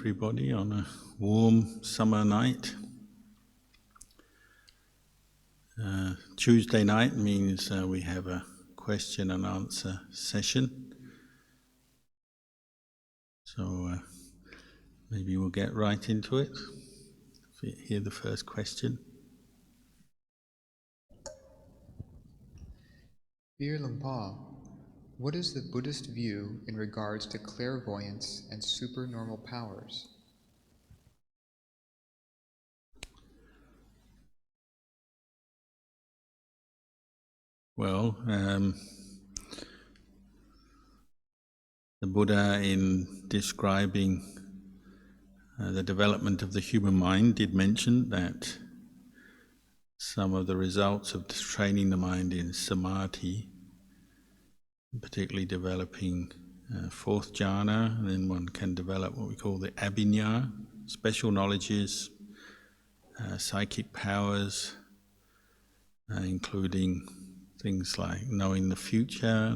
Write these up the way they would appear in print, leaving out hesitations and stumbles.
everybody on a warm summer night. Tuesday night means we have a question and answer session. So maybe we'll get right into it. If you hear the first question. Dear Lumpa, what is the Buddhist view in regards to clairvoyance and supernormal powers? Well, the Buddha, in describing the development of the human mind, did mention that some of the results of training the mind in samadhi, particularly developing fourth jhana, and then one can develop what we call the abhinya, special knowledges, psychic powers, including things like knowing the future,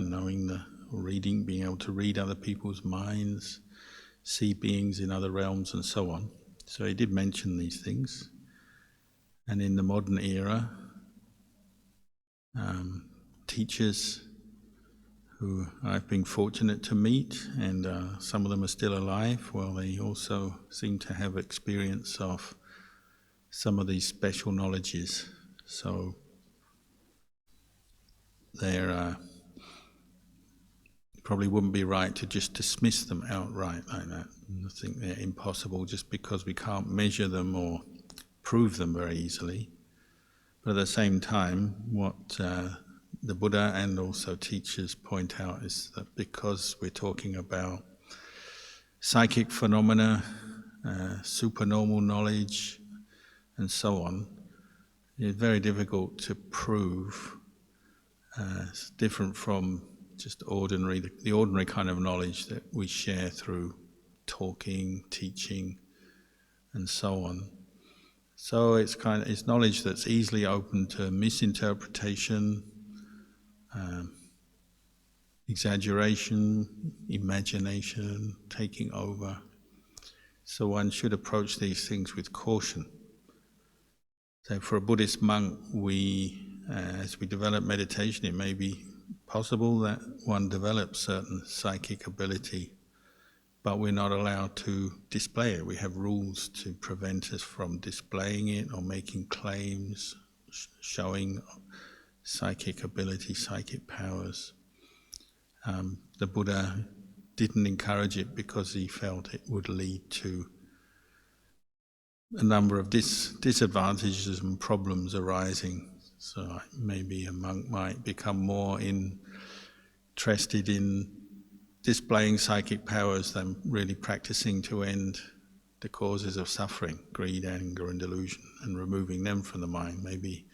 reading, being able to read other people's minds, see beings in other realms, and so on. So he did mention these things. And in the modern era, teachers who I've been fortunate to meet, and some of them are still alive, well, they also seem to have experience of some of these special knowledges. So they're probably wouldn't be right to just dismiss them outright like that. I think they're impossible just because we can't measure them or prove them very easily. But at the same time, what the Buddha and also teachers point out is that because we're talking about psychic phenomena, supernormal knowledge, and so on, it's very difficult to prove. It's different from just the ordinary kind of knowledge that we share through talking, teaching, and so on. So it's knowledge that's easily open to misinterpretation, exaggeration, imagination, taking over. So one should approach these things with caution. So for a Buddhist monk, as we develop meditation, it may be possible that one develops certain psychic ability, but we're not allowed to display it. We have rules to prevent us from displaying it or making claims, showing psychic ability, psychic powers. The Buddha didn't encourage it because he felt it would lead to a number of disadvantages and problems arising. So maybe a monk might become more interested in displaying psychic powers than really practicing to end the causes of suffering, greed, anger, and delusion, and removing them from the mind. Maybe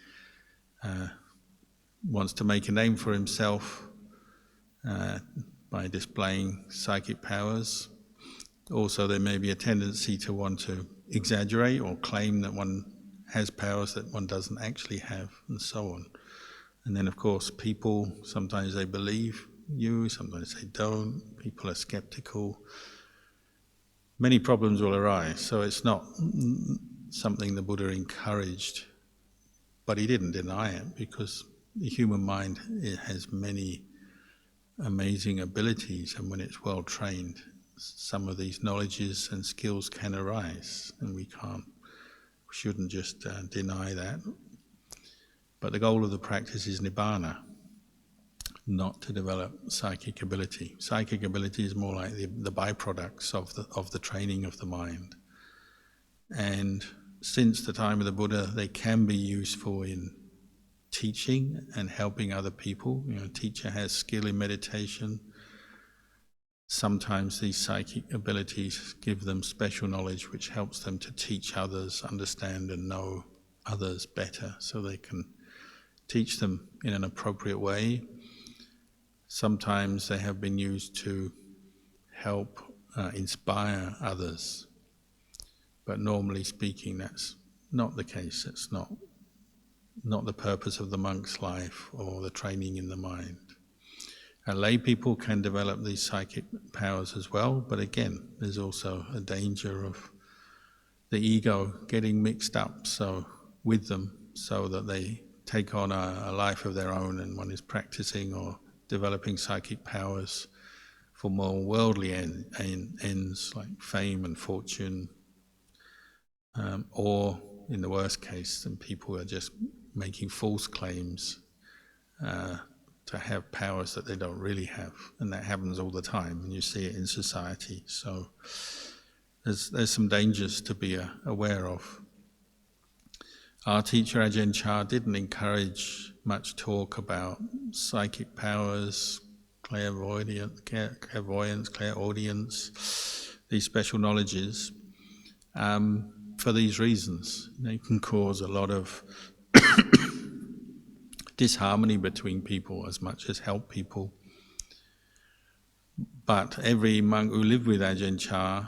wants to make a name for himself by displaying psychic powers. Also, there may be a tendency to want to exaggerate or claim that one has powers that one doesn't actually have, and so on. And then, of course, people, sometimes they believe you, sometimes they don't. People are skeptical. Many problems will arise. So it's not something the Buddha encouraged, but he didn't deny it, because the human mind, it has many amazing abilities, and when it's well trained, some of these knowledges and skills can arise, and we shouldn't just deny that. But the goal of the practice is nibbana, not to develop psychic ability. Psychic ability is more like the byproducts of the training of the mind. And since the time of the Buddha, they can be useful in teaching and helping other people. A teacher has skill in meditation. Sometimes these psychic abilities give them special knowledge which helps them to teach others, understand and know others better, so they can teach them in an appropriate way. Sometimes they have been used to help inspire others, but normally speaking that's not the case. It's not the purpose of the monk's life or the training in the mind. Lay people can develop these psychic powers as well, but again, there's also a danger of the ego getting mixed up with them, so that they take on a life of their own, and one is practicing or developing psychic powers for more worldly ends like fame and fortune, or in the worst case, some people are just making false claims to have powers that they don't really have, and that happens all the time, and you see it in society. So there's some dangers to be aware of. Our teacher Ajahn Chah didn't encourage much talk about psychic powers, clairvoyance, clairaudience, these special knowledges, for these reasons. They can cause a lot of disharmony between people as much as help people. But every monk who lived with Ajahn Chah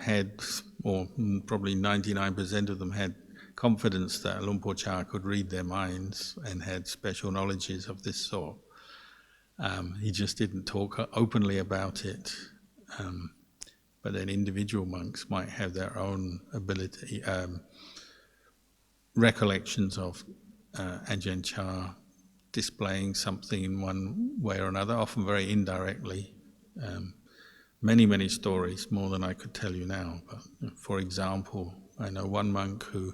had, or probably 99% of them had, confidence that Luang Por Chah could read their minds and had special knowledges of this sort. He just didn't talk openly about it. But then individual monks might have their own ability, recollections of Ajahn Chah displaying something in one way or another, often very indirectly. Many stories, more than I could tell you now. But for example, I know one monk who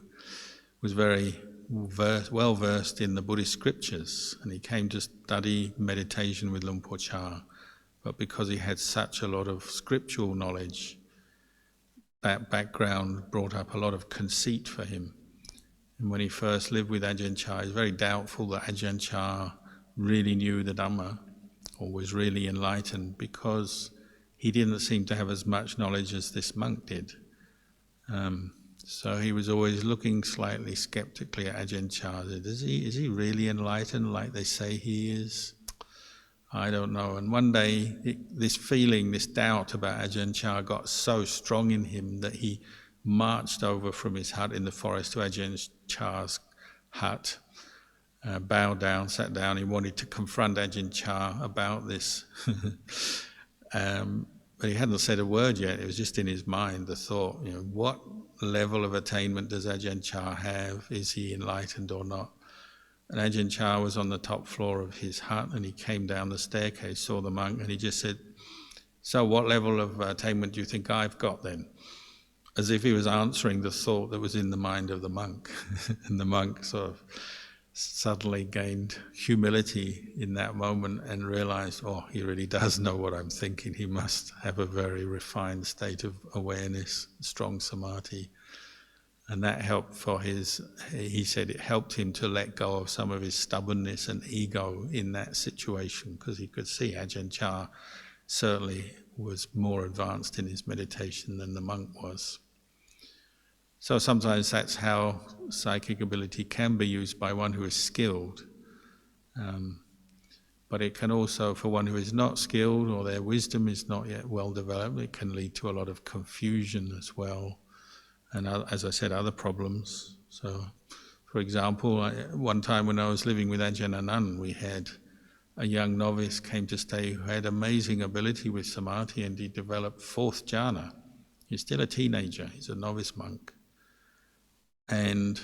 was very well versed in the Buddhist scriptures, and he came to study meditation with Luang Por Chah. But because he had such a lot of scriptural knowledge, that background brought up a lot of conceit for him. And when he first lived with Ajahn Chah, he was very doubtful that Ajahn Chah really knew the Dhamma or was really enlightened, because he didn't seem to have as much knowledge as this monk did. So he was always looking slightly skeptically at Ajahn Chah. Is he really enlightened like they say he is? I don't know. And one day, this feeling, this doubt about Ajahn Chah got so strong in him that he marched over from his hut in the forest to Ajahn Chah's hut, bowed down, sat down. He wanted to confront Ajahn Chah about this. But he hadn't said a word yet. It was just in his mind, the thought, what level of attainment does Ajahn Chah have? Is he enlightened or not? And Ajahn Chah was on the top floor of his hut, and he came down the staircase, saw the monk, and he just said, "So what level of attainment do you think I've got then?" As if he was answering the thought that was in the mind of the monk. And the monk sort of suddenly gained humility in that moment and realized, oh, he really does know what I'm thinking. He must have a very refined state of awareness, strong samadhi. And that helped he said it helped him to let go of some of his stubbornness and ego in that situation, because he could see Ajahn Chah certainly was more advanced in his meditation than the monk was. So sometimes that's how psychic ability can be used by one who is skilled. But it can also, for one who is not skilled or their wisdom is not yet well developed, it can lead to a lot of confusion as well. And as I said, other problems. So, for example, one time when I was living with Ajahn Anan, we had a young novice came to stay who had amazing ability with samadhi, and he developed fourth jhana. He's still a teenager, he's a novice monk. And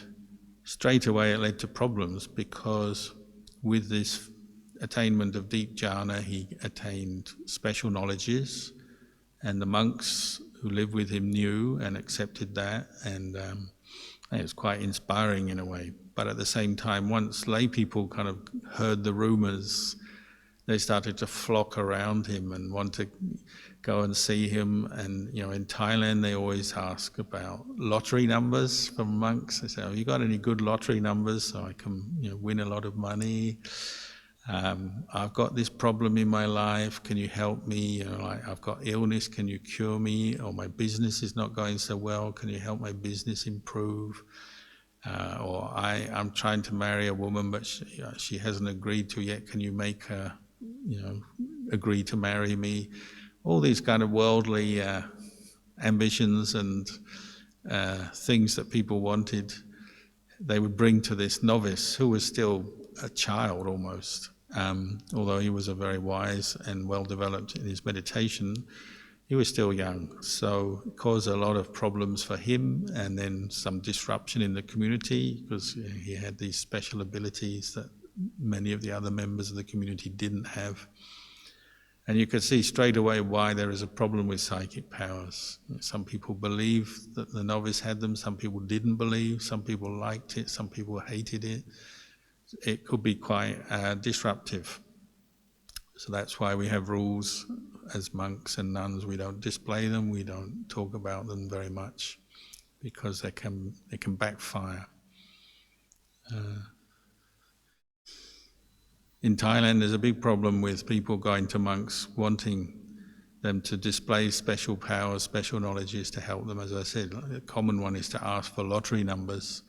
straight away it led to problems, because with this attainment of deep jhana, he attained special knowledges, and the monks who lived with him knew and accepted that, and it was quite inspiring in a way. But at the same time, once lay people kind of heard the rumours, they started to flock around him and want to go and see him. And in Thailand they always ask about lottery numbers from monks. They say, "Have you got any good lottery numbers so I can win a lot of money? I've got this problem in my life, can you help me? Like I've got illness, can you cure me? Or my business is not going so well, can you help my business improve? Or I'm trying to marry a woman, but she hasn't agreed to yet, can you make her agree to marry me?" All these kind of worldly ambitions and things that people wanted, they would bring to this novice, who was still a child almost. Although he was a very wise and well developed in his meditation, he was still young, so it caused a lot of problems for him, and then some disruption in the community because he had these special abilities that many of the other members of the community didn't have. And you could see straight away why there is a problem with psychic powers. Some people believe that the novice had them, some people didn't believe, some people liked it, some people hated it. It could be quite disruptive. So that's why we have rules as monks and nuns. We don't display them, we don't talk about them very much, because they can backfire. In Thailand, there's a big problem with people going to monks wanting them to display special powers, special knowledges to help them. As I said, a common one is to ask for lottery numbers,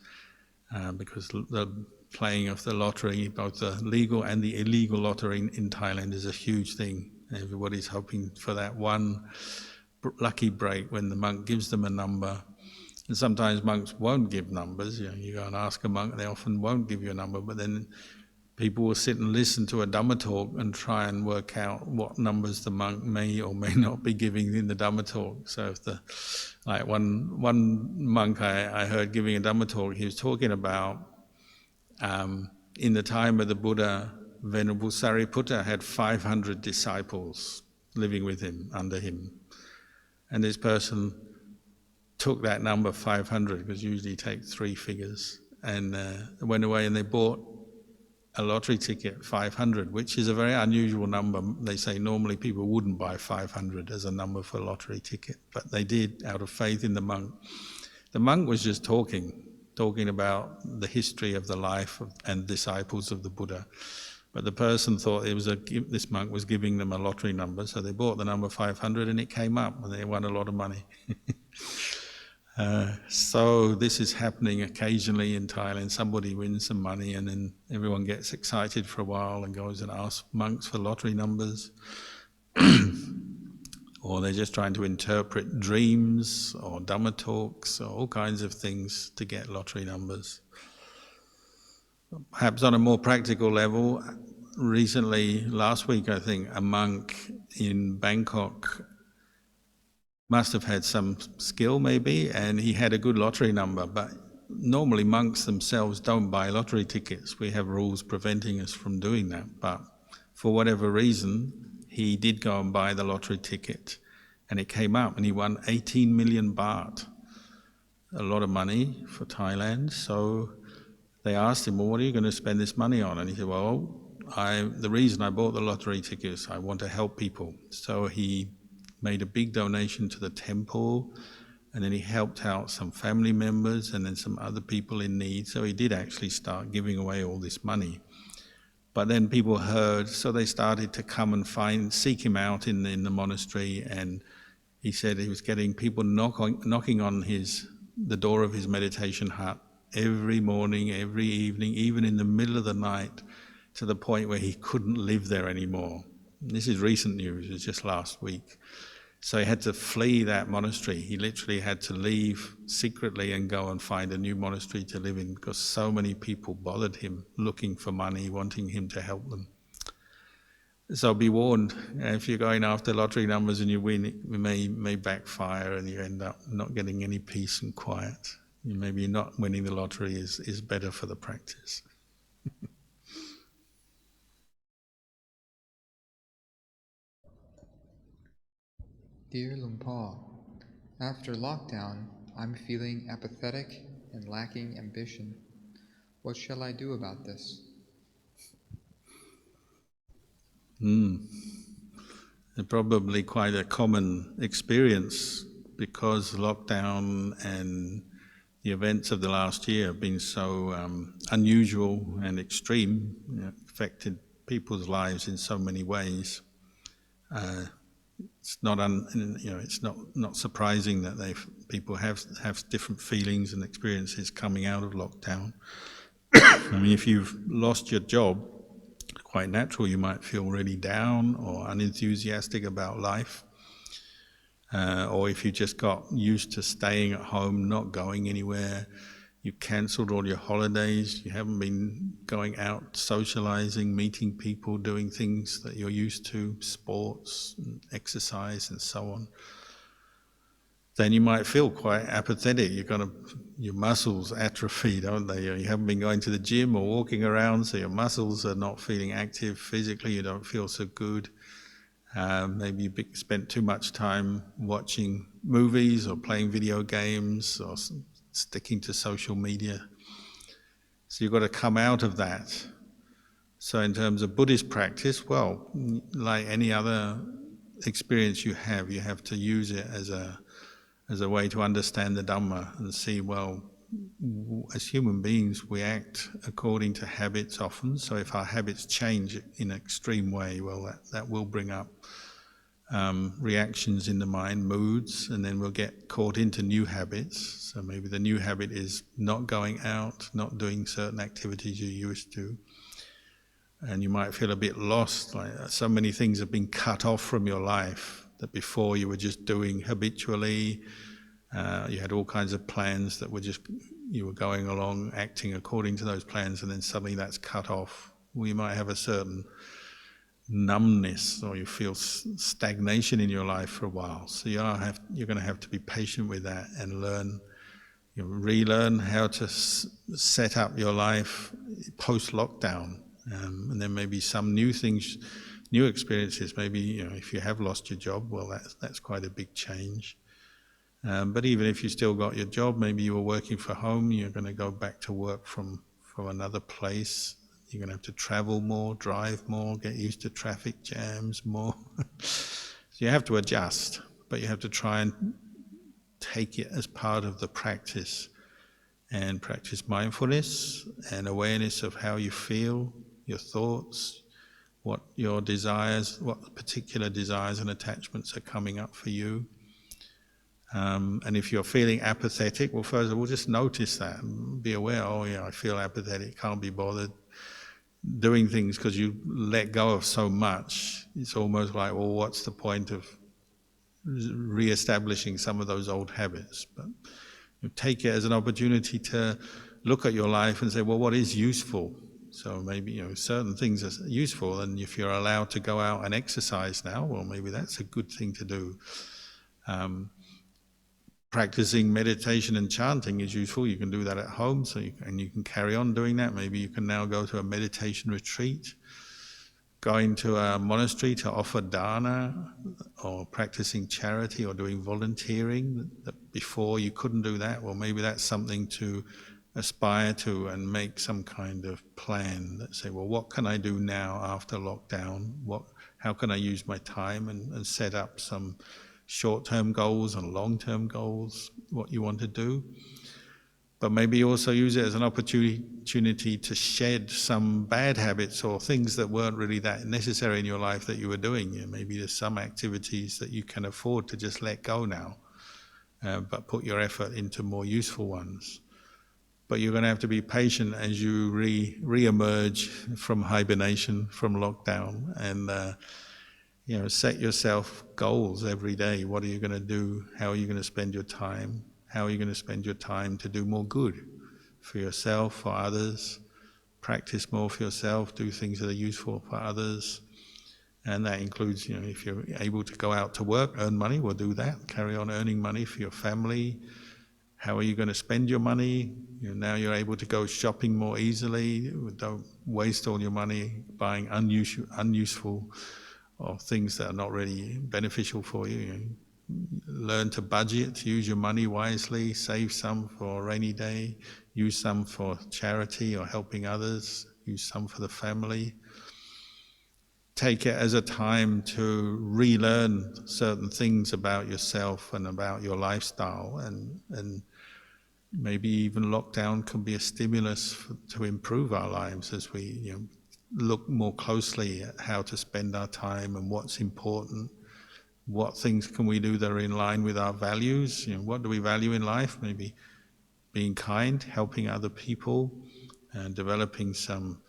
because the playing of the lottery, both the legal and the illegal lottery in Thailand, is a huge thing. Everybody's hoping for that one lucky break when the monk gives them a number. And sometimes monks won't give numbers. You go and ask a monk, they often won't give you a number, but then people will sit and listen to a Dhamma talk and try and work out what numbers the monk may or may not be giving in the Dhamma talk. So if one monk I heard giving a Dhamma talk, he was talking about in the time of the Buddha, Venerable Sariputta had 500 disciples living with him, under him. And this person took that number 500, because usually you take 3 figures, and went away and they bought a lottery ticket, 500, which is a very unusual number. They say normally people wouldn't buy 500 as a number for a lottery ticket, but they did out of faith in the monk. The monk was just talking about the history of the life and disciples of the Buddha. But the person thought this monk was giving them a lottery number, so they bought the number 500 and it came up and they won a lot of money. So this is happening occasionally in Thailand. Somebody wins some money and then everyone gets excited for a while and goes and asks monks for lottery numbers. Or they're just trying to interpret dreams or Dhamma talks or all kinds of things to get lottery numbers. Perhaps on a more practical level, recently, last week I think, a monk in Bangkok must have had some skill maybe, and he had a good lottery number, but normally monks themselves don't buy lottery tickets. We have rules preventing us from doing that, but for whatever reason, he did go and buy the lottery ticket, and it came up, and he won 18 million baht, a lot of money for Thailand. So they asked him, well, what are you going to spend this money on? And he said, well, the reason I bought the lottery ticket is I want to help people. So he made a big donation to the temple, and then he helped out some family members and then some other people in need. So he did actually start giving away all this money. But then people heard, so they started to come and seek him out in the monastery, and he said he was getting people knocking on the door of his meditation hut every morning, every evening, even in the middle of the night, to the point where he couldn't live there anymore. And this is recent news, it was just last week. So he had to flee that monastery. He literally had to leave secretly and go and find a new monastery to live in, because so many people bothered him, looking for money, wanting him to help them. So be warned, if you're going after lottery numbers and you win, it may backfire and you end up not getting any peace and quiet. Maybe not winning the lottery is better for the practice. Dear Luang Por, after lockdown, I'm feeling apathetic and lacking ambition. What shall I do about this? It's probably quite a common experience, because lockdown and the events of the last year have been so unusual and extreme, affected people's lives in so many ways. It's not surprising that people have different feelings and experiences coming out of lockdown. I mean, if you've lost your job, quite natural you might feel really down or unenthusiastic about life. Or if you just got used to staying at home, not going anywhere, you've cancelled all your holidays, you haven't been going out socializing, meeting people, doing things that you're used to, sports, and exercise and so on, then you might feel quite apathetic. Your muscles atrophy, don't they? You haven't been going to the gym or walking around, so your muscles are not feeling active physically, you don't feel so good. Maybe you spent too much time watching movies or playing video games or sticking to social media. So you've got to come out of that. So in terms of Buddhist practice, well, like any other experience you have to use it as a way to understand the Dhamma and see, well, as human beings we act according to habits often, so if our habits change in an extreme way, well, that will bring up reactions in the mind, moods, and then we'll get caught into new habits. So maybe the new habit is not going out, not doing certain activities you used to, and you might feel a bit lost, like so many things have been cut off from your life that before you were just doing habitually. You had all kinds of plans that you were going along, acting according to those plans, and then suddenly that's cut off. Well, you might have a certain numbness, or you feel stagnation in your life for a while. So you're going to have to be patient with that and relearn how to set up your life post-lockdown. And then maybe some new things, new experiences. Maybe if you have lost your job, well, that's quite a big change. But even if you still got your job, maybe you were working from home, you're going to go back to work from another place. You're going to have to travel more, drive more, get used to traffic jams more. So you have to adjust, but you have to try and take it as part of the practice and practice mindfulness and awareness of how you feel, your thoughts, what your desires, what particular desires and attachments are coming up for you. And if you're feeling apathetic, well, first of all, just notice that and be aware, oh yeah, I feel apathetic, can't be bothered doing things because you let go of so much. It's almost like, well, what's the point of re-establishing some of those old habits? But you take it as an opportunity to look at your life and say, well, what is useful? So maybe certain things are useful, and if you're allowed to go out and exercise now, well, maybe that's a good thing to do. Practicing meditation and chanting is useful. You can do that at home, and you can carry on doing that. Maybe you can now go to a meditation retreat, going to a monastery to offer dana, or practicing charity or doing volunteering. That before you couldn't do that. Well, maybe that's something to aspire to and make some kind of plan that say, well, what can I do now after lockdown? How can I use my time and set up some short-term goals and long-term goals, what you want to do. But maybe also use it as an opportunity to shed some bad habits or things that weren't really that necessary in your life that you were doing. Maybe there's some activities that you can afford to just let go now, but put your effort into more useful ones. But you're going to have to be patient as you re-emerge from hibernation, from lockdown, and set yourself goals every day. What are you going to do? How are you going to spend your time? How are you going to spend your time to do more good for yourself, for others? Practice more for yourself, do things that are useful for others. And that includes, if you're able to go out to work, earn money, well, do that. Carry on earning money for your family. How are you going to spend your money? Now you're able to go shopping more easily. Don't waste all your money buying unuseful or things that are not really beneficial for you. Learn to budget, use your money wisely, save some for a rainy day, use some for charity or helping others, use some for the family. Take it as a time to relearn certain things about yourself and about your lifestyle, and maybe even lockdown can be a stimulus to improve our lives as we look more closely at how to spend our time and what's important. What things can we do that are in line with our values? What do we value in life? Maybe being kind, helping other people, and developing some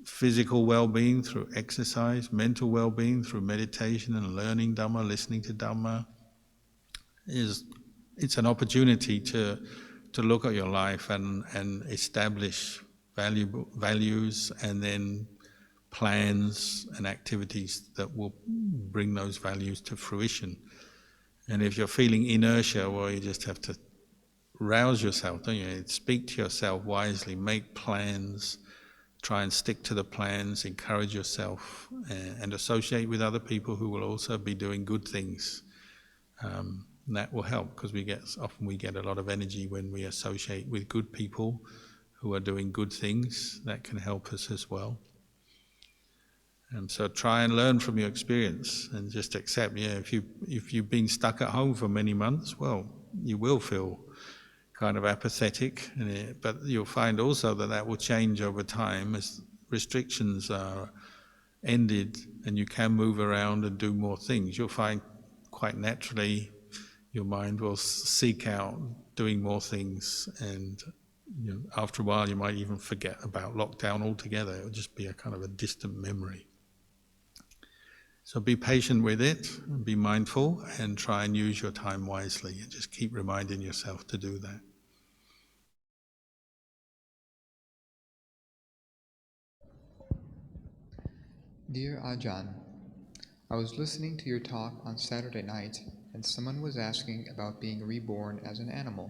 physical well-being through exercise, mental well-being through meditation and learning Dhamma, listening to Dhamma. It's an opportunity to to look at your life and establish values and then plans and activities that will bring those values to fruition. And if you're feeling inertia, well, you just have to rouse yourself, don't you? Speak to yourself wisely, make plans, try and stick to the plans, encourage yourself, and associate with other people who will also be doing good things. And that will help, because often we get a lot of energy when we associate with good people who are doing good things. That can help us as well. So try and learn from your experience and just accept, if you've been stuck at home for many months, well, you will feel kind of apathetic, but you'll find also that will change over time as restrictions are ended and you can move around and do more things. You'll find quite naturally your mind will seek out doing more things, and after a while you might even forget about lockdown altogether. It will just be a kind of a distant memory. So be patient with it, be mindful, and try and use your time wisely, and just keep reminding yourself to do that. Dear Ajahn, I was listening to your talk on Saturday night, and someone was asking about being reborn as an animal.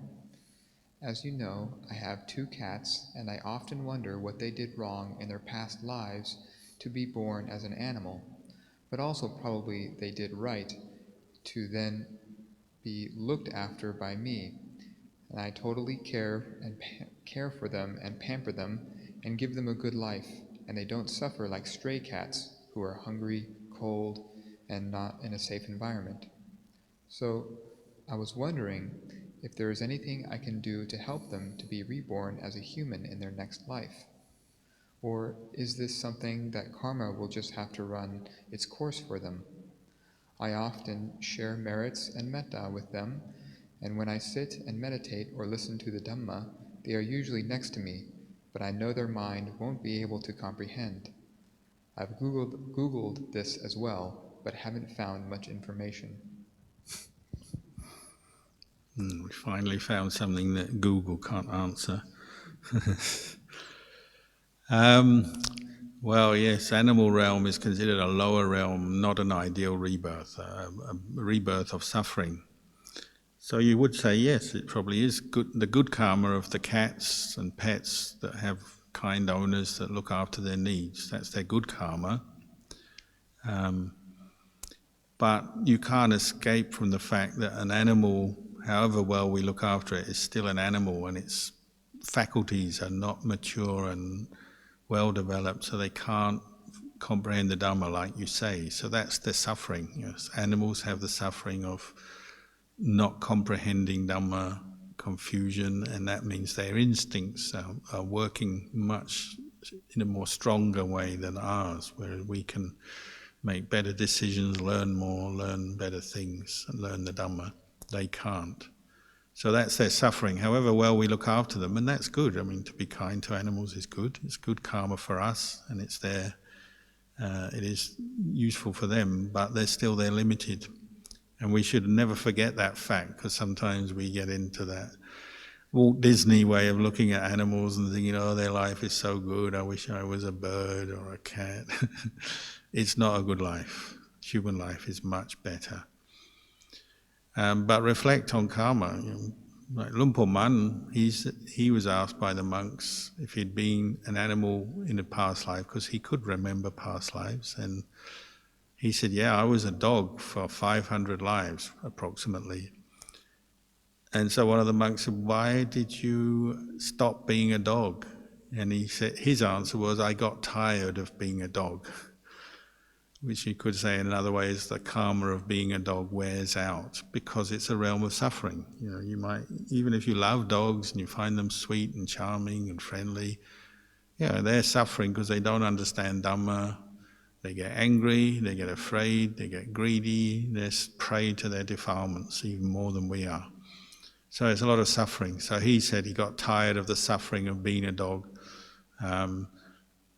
As you know, I have 2 cats, and I often wonder what they did wrong in their past lives to be born as an animal, but also probably they did right to then be looked after by me, and I totally care for them and pamper them and give them a good life, and they don't suffer like stray cats who are hungry, cold, and not in a safe environment. So I was wondering if there is anything I can do to help them to be reborn as a human in their next life. Or is this something that karma will just have to run its course for them? I often share merits and metta with them, and when I sit and meditate or listen to the Dhamma, they are usually next to me, but I know their mind won't be able to comprehend. I've Googled this as well, but haven't found much information. We finally found something that Google can't answer. Well, yes, animal realm is considered a lower realm, not an ideal rebirth, a rebirth of suffering. So you would say, yes, it probably is the good karma of the cats and pets that have kind owners that look after their needs. That's their good karma. But you can't escape from the fact that an animal, however well we look after it, is still an animal, and its faculties are not mature and well developed, so they can't comprehend the Dhamma like you say. So that's the suffering. Yes, animals have the suffering of not comprehending Dhamma, confusion, and that means their instincts are working much in a more stronger way than ours, where we can make better decisions, learn more, learn better things, and learn the Dhamma. They can't. So that's their suffering, however well we look after them, and that's good. I mean, to be kind to animals is good. It's good karma for us, and it's there. It is useful for them, but they're limited. And we should never forget that fact, because sometimes we get into that Walt Disney way of looking at animals and thinking, oh, their life is so good, I wish I was a bird or a cat. It's not a good life. Human life is much better. But reflect on karma. Like Lumpur Man, he was asked by the monks if he'd been an animal in a past life, because he could remember past lives, and he said, yeah, I was a dog for 500 lives, approximately. And so one of the monks said, why did you stop being a dog? And he said, his answer was, I got tired of being a dog. Which you could say in another way is the karma of being a dog wears out, because it's a realm of suffering. You might, even if you love dogs and you find them sweet and charming and friendly, they're suffering because they don't understand Dhamma. They get angry, they get afraid, they get greedy, they're prey to their defilements even more than we are. So it's a lot of suffering. So he said he got tired of the suffering of being a dog.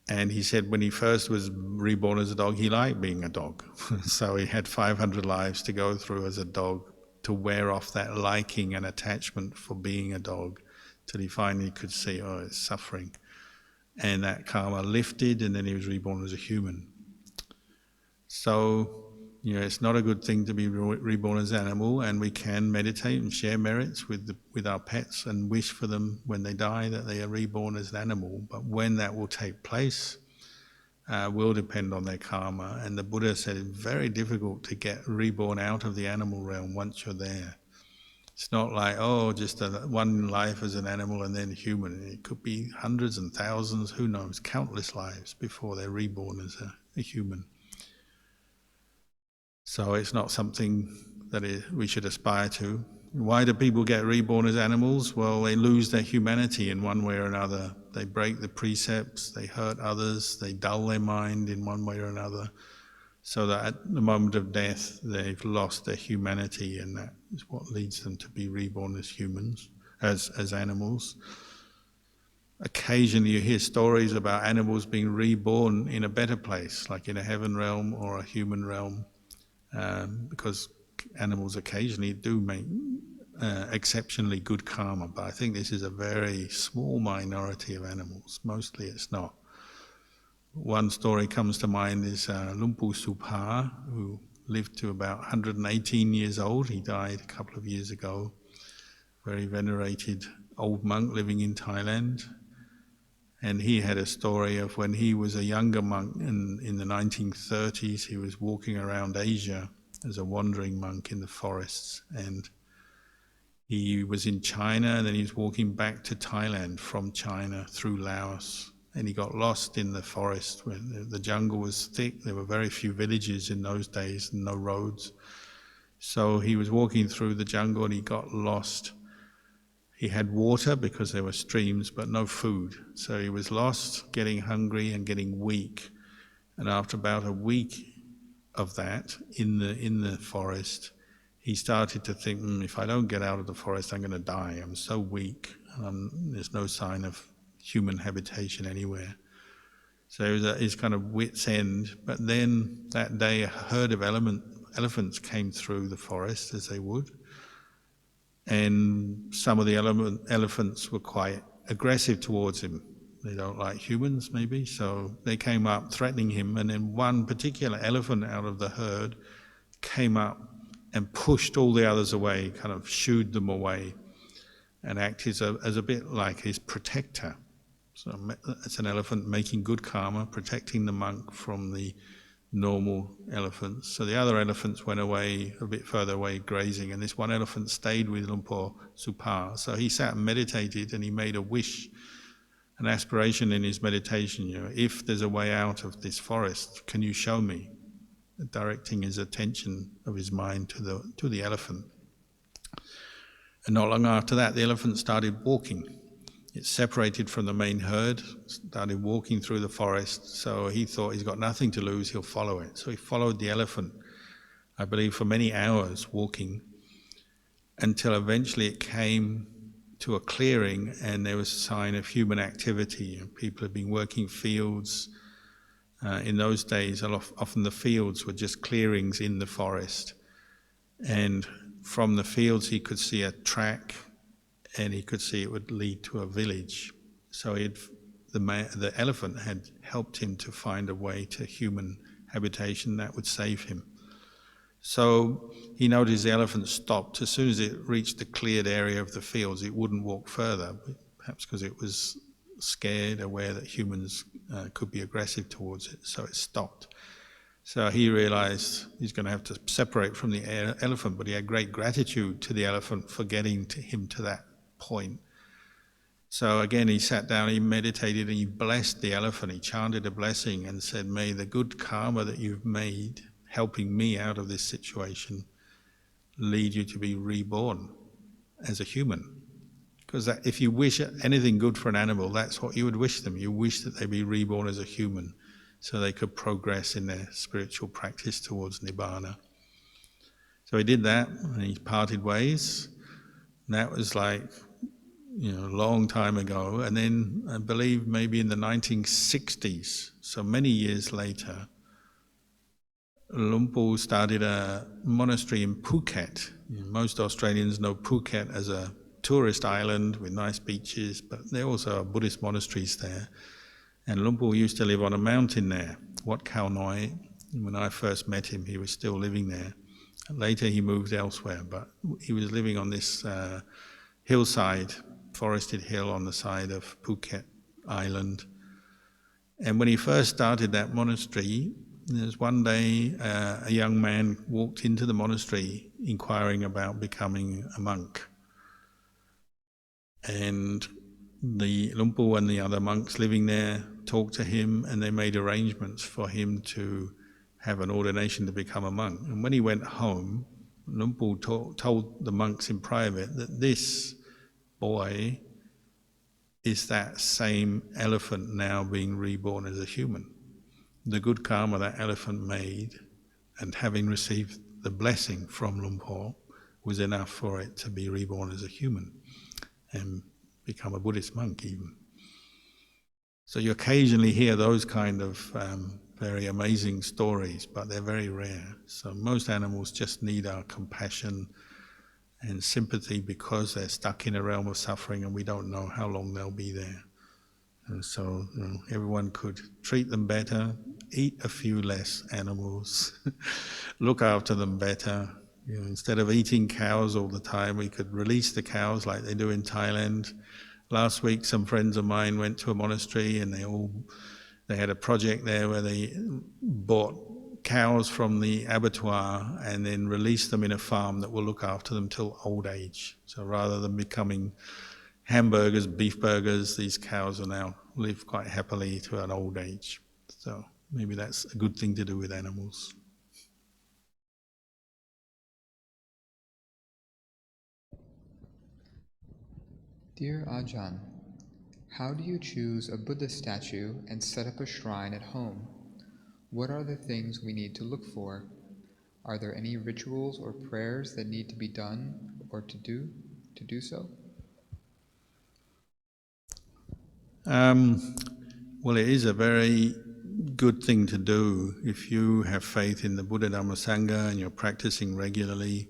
And he said when he first was reborn as a dog, he liked being a dog. So he had 500 lives to go through as a dog to wear off that liking and attachment for being a dog. till he finally could see, oh, it's suffering. And that karma lifted, and then he was reborn as a human. So, it's not a good thing to be reborn as an animal, and we can meditate and share merits with our pets and wish for them when they die that they are reborn as an animal. But when that will take place will depend on their karma. And the Buddha said it's very difficult to get reborn out of the animal realm once you're there. It's not like, just one life as an animal and then human. It could be hundreds and thousands, who knows, countless lives before they're reborn as a human. So it's not something that we should aspire to. Why do people get reborn as animals? Well, they lose their humanity in one way or another. They break the precepts, they hurt others, they dull their mind in one way or another, so that at the moment of death they've lost their humanity, and that is what leads them to be reborn as humans, as animals. Occasionally you hear stories about animals being reborn in a better place, like in a heaven realm or a human realm, because animals occasionally do make exceptionally good karma, but I think this is a very small minority of animals. Mostly it's not. One story comes to mind is Lumpu Supha, who lived to about 118 years old. He died a couple of years ago. Very venerated old monk living in Thailand. And he had a story of when he was a younger monk in the 1930s, he was walking around Asia as a wandering monk in the forests, and he was in China, and then he was walking back to Thailand from China through Laos, and he got lost in the forest when the jungle was thick. There were very few villages in those days and no roads. So he was walking through the jungle and he got lost. He had water because there were streams, but no food. So he was lost, getting hungry and getting weak. And after about a week of that in the forest, he started to think, if I don't get out of the forest, I'm going to die. I'm so weak. There's no sign of human habitation anywhere. So it was at his kind of wit's end. But then that day, a herd of elephants came through the forest, as they would. And some of the elephants were quite aggressive towards him. They don't like humans, maybe, so they came up threatening him, and then one particular elephant out of the herd came up and pushed all the others away, kind of shooed them away, and acted as a bit like his protector. So it's an elephant making good karma, protecting the monk from the normal elephants. So the other elephants went away a bit further away grazing, and this one elephant stayed with Lumpu Supha. So he sat and meditated, and he made a wish, an aspiration in his meditation, if there's a way out of this forest, can you show me? Directing his attention of his mind to the elephant. And not long after that, the elephant started walking. It separated from the main herd, started walking through the forest, so he thought he's got nothing to lose, he'll follow it. So he followed the elephant, I believe for many hours walking, until eventually it came to a clearing and there was a sign of human activity. People had been working fields. In those days, often the fields were just clearings in the forest. And from the fields he could see a track, and he could see it would lead to a village. So the elephant had helped him to find a way to human habitation that would save him. So he noticed the elephant stopped. As soon as it reached the cleared area of the fields, it wouldn't walk further, perhaps because it was scared, aware that humans could be aggressive towards it, so it stopped. So he realized he's going to have to separate from the elephant, but he had great gratitude to the elephant for getting him to that point. So again, he sat down, he meditated, and he blessed the elephant. He chanted a blessing and said, may the good karma that you've made helping me out of this situation lead you to be reborn as a human. Because if you wish anything good for an animal, that's what you would wish them. You wish that they be reborn as a human so they could progress in their spiritual practice towards Nibbana. So he did that, and he parted ways. And that was like, a long time ago. And then I believe maybe in the 1960s, so many years later, Lumpu started a monastery in Phuket. Most Australians know Phuket as a tourist island with nice beaches, but there also are Buddhist monasteries there. And Luang Por used to live on a mountain there, Wat Khao Noi. When I first met him, he was still living there. Later he moved elsewhere, but he was living on this hillside, forested hill on the side of Phuket Island. And when he first started that monastery, there was one day a young man walked into the monastery inquiring about becoming a monk. And the Luang Por and the other monks living there talked to him, and they made arrangements for him to have an ordination to become a monk. And when he went home, Luang Por told the monks in private that this boy is that same elephant now being reborn as a human. The good karma that elephant made, and having received the blessing from Luang Por, was enough for it to be reborn as a human and become a Buddhist monk even. So you occasionally hear those kind of very amazing stories, but they're very rare. So most animals just need our compassion and sympathy because they're stuck in a realm of suffering and we don't know how long they'll be there. And so everyone could treat them better, eat a few less animals, look after them better. Instead of eating cows all the time, we could release the cows like they do in Thailand. Last week, some friends of mine went to a monastery and they had a project there where they bought cows from the abattoir and then released them in a farm that will look after them till old age. So rather than becoming hamburgers, beef burgers, these cows will now live quite happily to an old age. So maybe that's a good thing to do with animals. Dear Ajahn, how do you choose a Buddha statue and set up a shrine at home? What are the things we need to look for? Are there any rituals or prayers that need to be done or to do so? Well, it is a very good thing to do if you have faith in the Buddha Dhamma Sangha and you're practicing regularly,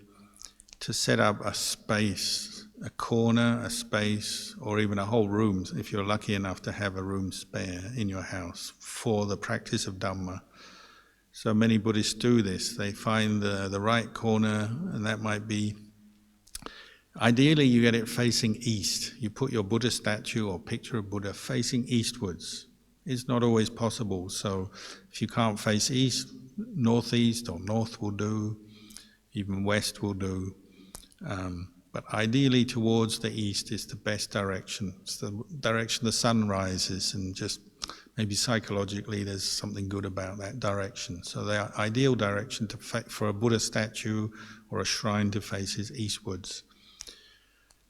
to set up a space, a corner, a space, or even a whole room, if you're lucky enough to have a room spare in your house for the practice of Dhamma. So many Buddhists do this. They find the right corner, and that might be, ideally you get it facing east. You put your Buddha statue or picture of Buddha facing eastwards. It's not always possible, so if you can't face east, northeast or north will do, even west will do. But ideally towards the east is the best direction. It's the direction the sun rises, and just maybe psychologically there's something good about that direction. So the ideal direction for a Buddha statue or a shrine to face is eastwards.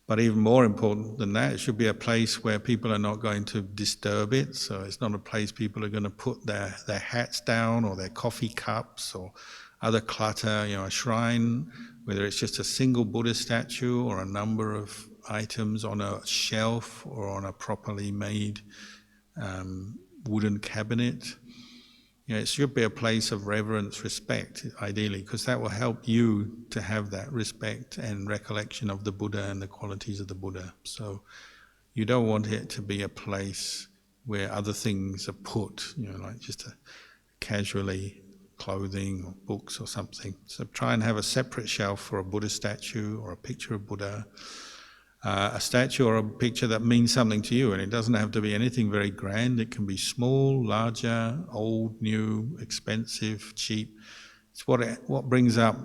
But even more important than that, it should be a place where people are not going to disturb it. So it's not a place people are going to put their hats down or their coffee cups or other clutter. A shrine, whether it's just a single Buddha statue or a number of items on a shelf or on a properly made wooden cabinet. It should be a place of reverence, respect, ideally, because that will help you to have that respect and recollection of the Buddha and the qualities of the Buddha. So you don't want it to be a place where other things are put, like just casually clothing or books or something. So try and have a separate shelf for a Buddha statue or a picture of Buddha. A statue or a picture that means something to you, and it doesn't have to be anything very grand. It can be small, larger, old, new, expensive, cheap. It's what brings up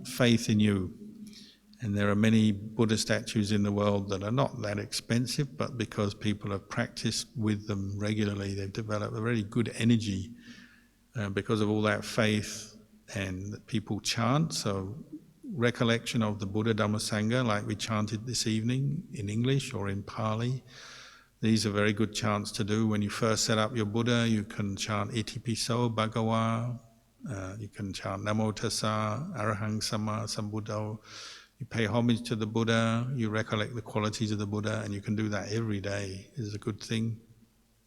faith in you. And there are many Buddha statues in the world that are not that expensive, but because people have practiced with them regularly, they've developed a very good energy because of all that faith, and that people chant. So recollection of the Buddha Dhamma Sangha, like we chanted this evening in English or in Pali. These are very good chants to do. When you first set up your Buddha, you can chant Iti Piso Bhagawa, you can chant Namo Tassa, Arahang Sama Sambuddho. You pay homage to the Buddha, you recollect the qualities of the Buddha, and you can do that every day. It is a good thing.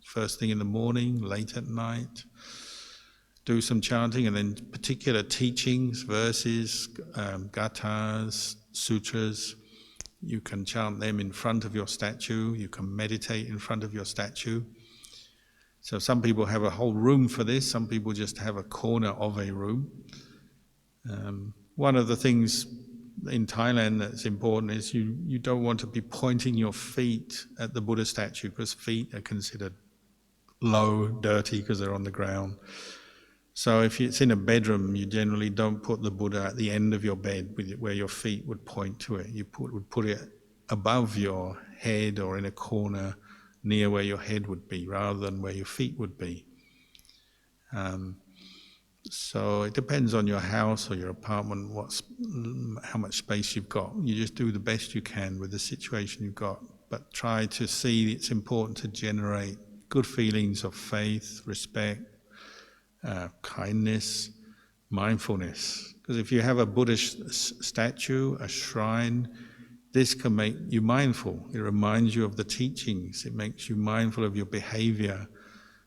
First thing in the morning, late at night. Do some chanting, and then particular teachings, verses, gathas, sutras. You can chant them in front of your statue, you can meditate in front of your statue. So some people have a whole room for this, some people just have a corner of a room. One of the things in Thailand that's important is you don't want to be pointing your feet at the Buddha statue, because feet are considered low, dirty, because they're on the ground. So if it's in a bedroom, you generally don't put the Buddha at the end of your bed where your feet would point to it. You would put it above your head or in a corner near where your head would be, rather than where your feet would be. So it depends on your house or your apartment, how much space you've got. You just do the best you can with the situation you've got, but try to see it's important to generate good feelings of faith, respect, kindness, mindfulness. Because if you have a Buddhist statue, a shrine, this can make you mindful. It reminds you of the teachings. It makes you mindful of your behavior.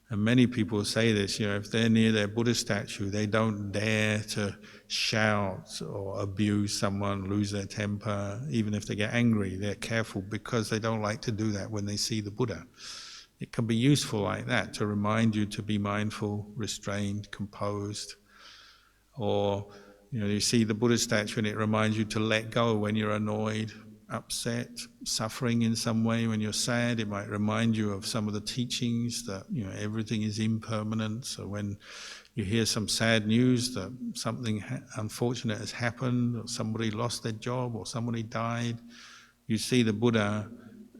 And many people say this, if they're near their Buddha statue, they don't dare to shout or abuse someone, lose their temper. Even if they get angry, they're careful because they don't like to do that when they see the Buddha. It can be useful like that, to remind you to be mindful, restrained, composed. Or you see the Buddha statue and it reminds you to let go when you're annoyed, upset, suffering in some way. When you're sad, it might remind you of some of the teachings that everything is impermanent. So when you hear some sad news that something unfortunate has happened, or somebody lost their job, or somebody died, you see the Buddha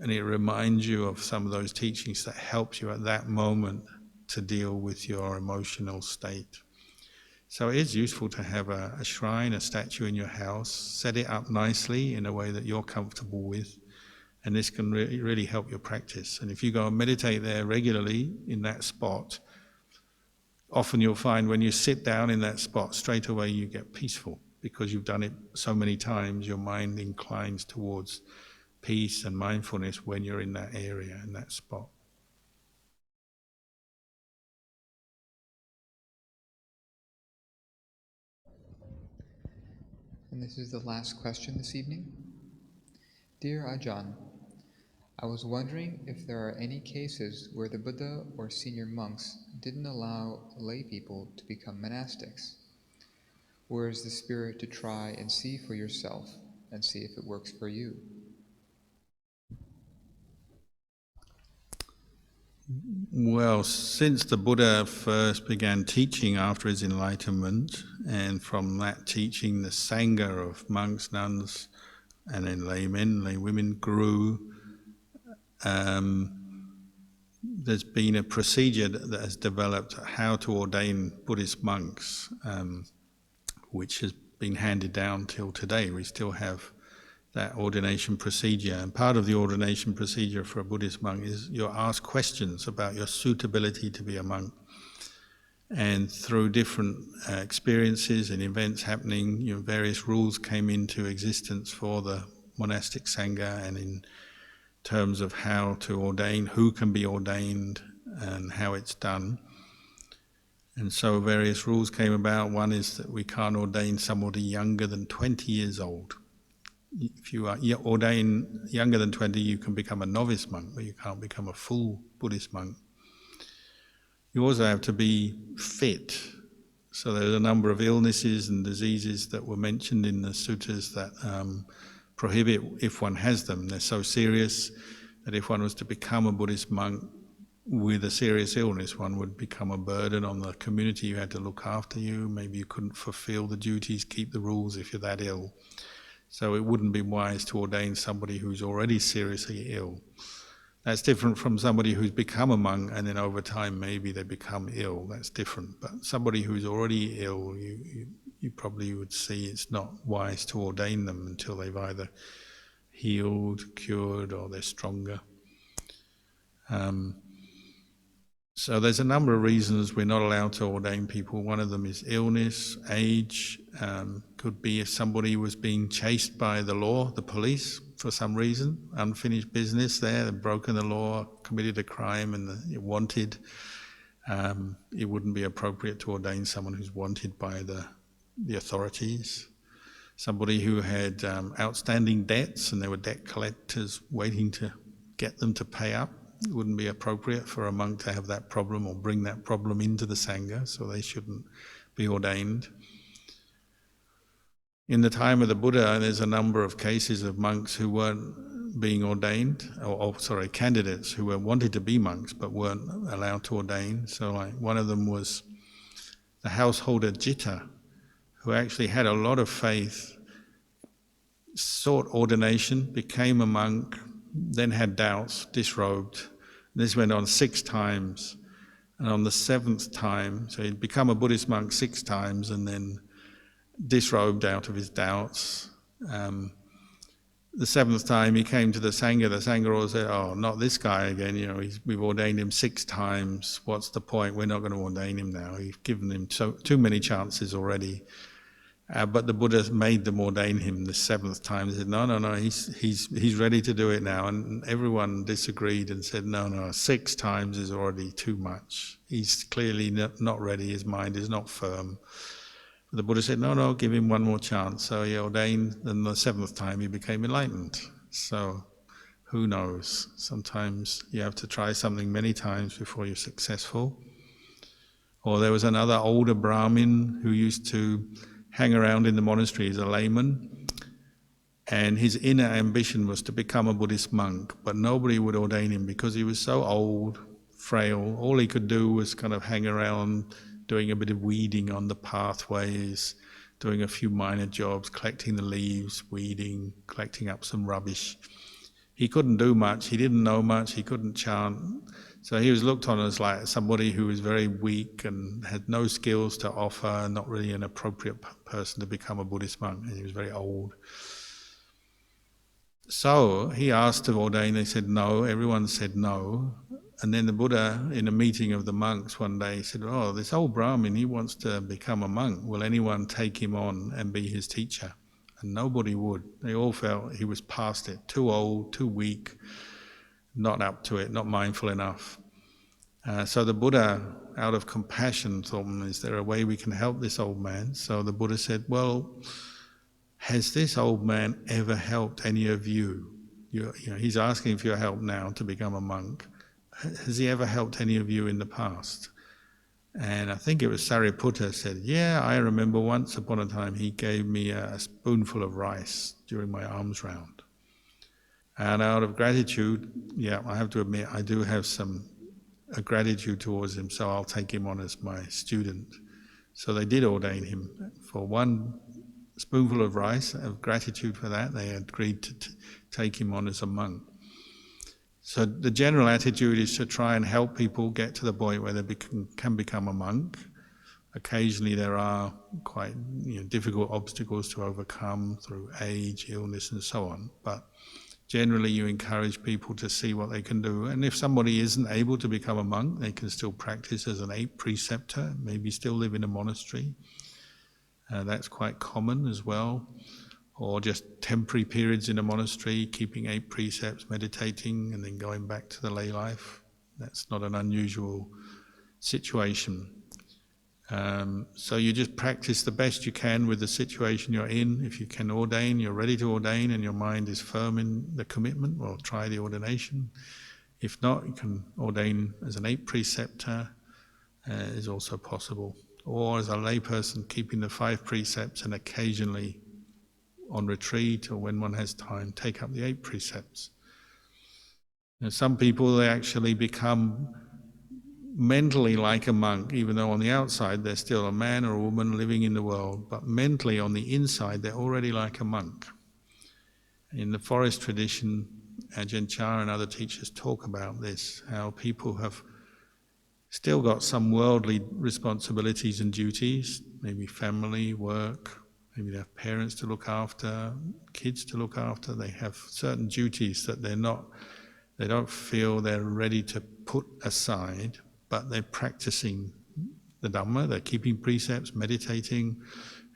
and it reminds you of some of those teachings that helps you at that moment to deal with your emotional state. So it is useful to have a shrine, a statue in your house. Set it up nicely in a way that you're comfortable with, and this can really help your practice. And if you go and meditate there regularly in that spot, often you'll find when you sit down in that spot, straight away you get peaceful, because you've done it so many times. Your mind inclines towards peace and mindfulness when you're in that area, in that spot. And this is the last question this evening. Dear Ajahn, I was wondering if there are any cases where the Buddha or senior monks didn't allow lay people to become monastics. Where is the spirit to try and see for yourself and see if it works for you? Well, since the Buddha first began teaching after his enlightenment, and from that teaching the Sangha of monks, nuns, and then laymen, lay women grew, there's been a procedure that has developed how to ordain Buddhist monks, which has been handed down till today. We still have that ordination procedure. And part of the ordination procedure for a Buddhist monk is you're asked questions about your suitability to be a monk. And through different experiences and events happening, various rules came into existence for the monastic Sangha, and in terms of how to ordain, who can be ordained, and how it's done. And so various rules came about. One is that we can't ordain somebody younger than 20 years old. If you are ordained younger than 20, you can become a novice monk, but you can't become a full Buddhist monk. You also have to be fit. So there's a number of illnesses and diseases that were mentioned in the suttas that prohibit if one has them. They're so serious that if one was to become a Buddhist monk with a serious illness, one would become a burden on the community. You had to look after you. Maybe you couldn't fulfill the duties, keep the rules if you're that ill. So it wouldn't be wise to ordain somebody who's already seriously ill. That's different from somebody who's become a monk and then over time maybe they become ill. That's different. But somebody who's already ill, you probably would see it's not wise to ordain them until they've either healed, cured, or they're stronger. So there's a number of reasons we're not allowed to ordain people. One of them is illness, age. Could be if somebody was being chased by the law, the police, for some reason, unfinished business there, they've broken the law, committed a crime, and you're wanted. It wouldn't be appropriate to ordain someone who's wanted by the authorities. somebody who had outstanding debts and there were debt collectors waiting to get them to pay up. It wouldn't be appropriate for a monk to have that problem or bring that problem into the Sangha, so they shouldn't be ordained. In the time of the Buddha, there's a number of cases of monks who weren't being ordained, candidates who wanted to be monks but weren't allowed to ordain. So one of them was the householder Jitta, who actually had a lot of faith, sought ordination, became a monk, then had doubts, disrobed. This went on 6 times. And on the 7th time, so he'd become a Buddhist monk 6 times and then disrobed out of his doubts. The 7th time he came to the Sangha all said, "Oh, not this guy again, we've ordained him 6 times, what's the point, we're not going to ordain him now, we've given him too many chances already." But the Buddha made them ordain him the 7th time. They said, no, he's ready to do it now. And everyone disagreed and said, no, 6 times is already too much. He's clearly not ready, his mind is not firm. But the Buddha said, no, give him one more chance. So he ordained, and the 7th time he became enlightened. So who knows? Sometimes you have to try something many times before you're successful. Or there was another older Brahmin who used to hang around in the monastery as a layman, and his inner ambition was to become a Buddhist monk, but nobody would ordain him because he was so old, frail. All he could do was kind of hang around doing a bit of weeding on the pathways, doing a few minor jobs, collecting the leaves, weeding, collecting up some rubbish. He couldn't do much, he didn't know much, he couldn't chant. So he was looked on as like somebody who was very weak and had no skills to offer, not really an appropriate person to become a Buddhist monk, and he was very old. So he asked to ordain, they said no, everyone said no. And then the Buddha, in a meeting of the monks one day, said, "Oh, this old Brahmin, he wants to become a monk. Will anyone take him on and be his teacher?" And nobody would. They all felt he was past it, too old, too weak, not up to it, not mindful enough. So the Buddha, out of compassion, thought, is there a way we can help this old man? So the Buddha said, well, has this old man ever helped any of you? He's asking for your help now to become a monk. Has he ever helped any of you in the past? And I think it was Sariputta said, yeah, I remember once upon a time he gave me a spoonful of rice during my alms round. And out of gratitude, I have to admit, I do have a gratitude towards him, so I'll take him on as my student. So they did ordain him. For one spoonful of rice, of gratitude for that, they agreed to take him on as a monk. So the general attitude is to try and help people get to the point where they can become a monk. Occasionally there are quite difficult obstacles to overcome through age, illness and so on, but generally you encourage people to see what they can do. And if somebody isn't able to become a monk, they can still practice as an 8 preceptor, maybe still live in a monastery. That's quite common as well. Or just temporary periods in a monastery, keeping 8 precepts, meditating, and then going back to the lay life. That's not an unusual situation. So you just practice the best you can with the situation you're in. If you can ordain, you're ready to ordain and your mind is firm in the commitment, well, try the ordination. If not, you can ordain as an 8 preceptor, is also possible. Or as a layperson, keeping the 5 precepts and occasionally on retreat or when one has time, take up the 8 precepts. Some people, they actually become mentally like a monk, even though on the outside they're still a man or a woman living in the world, but mentally on the inside they're already like a monk. In the forest tradition, Ajahn Chah and other teachers talk about this, how people have still got some worldly responsibilities and duties, maybe family, work, maybe they have parents to look after, kids to look after. They have certain duties that they don't feel they're ready to put aside, but they're practicing the Dhamma, they're keeping precepts, meditating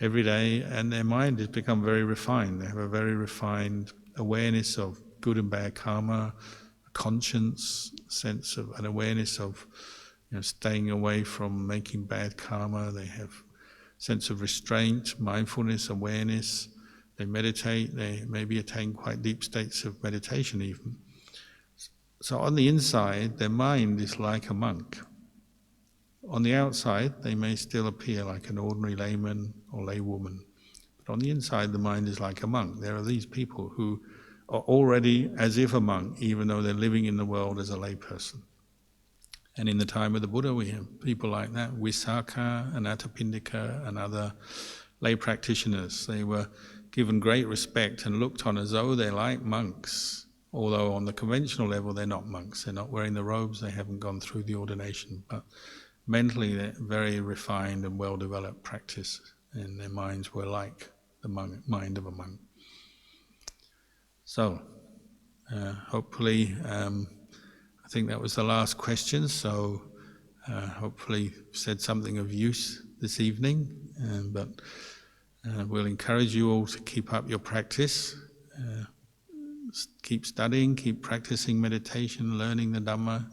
every day, and their mind has become very refined. They have a very refined awareness of good and bad karma, a conscience, sense of an awareness of staying away from making bad karma. They have sense of restraint, mindfulness, awareness. They meditate, they maybe attain quite deep states of meditation even. So on the inside, their mind is like a monk. On the outside, they may still appear like an ordinary layman or laywoman. But on the inside, the mind is like a monk. There are these people who are already as if a monk, even though they're living in the world as a layperson. And in the time of the Buddha, we have people like that, Visakha and Atapindika and other lay practitioners. They were given great respect and looked on as though they're like monks, although on the conventional level they're not monks. They're not wearing the robes, they haven't gone through the ordination, but mentally they're very refined and well-developed practice, and their minds were like the mind of a monk. So, hopefully, I think that was the last question, so hopefully said something of use this evening, but we'll encourage you all to keep up your practice, keep studying, keep practicing meditation, learning the Dhamma.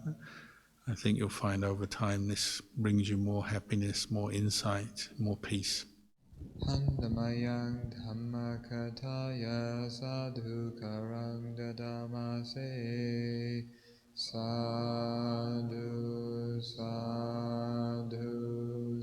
I think you'll find over time this brings you more happiness, more insight, more peace. Handamayang Dhammakataya Sadhu Karang Dadamase Sadhu Sadhu Sadhu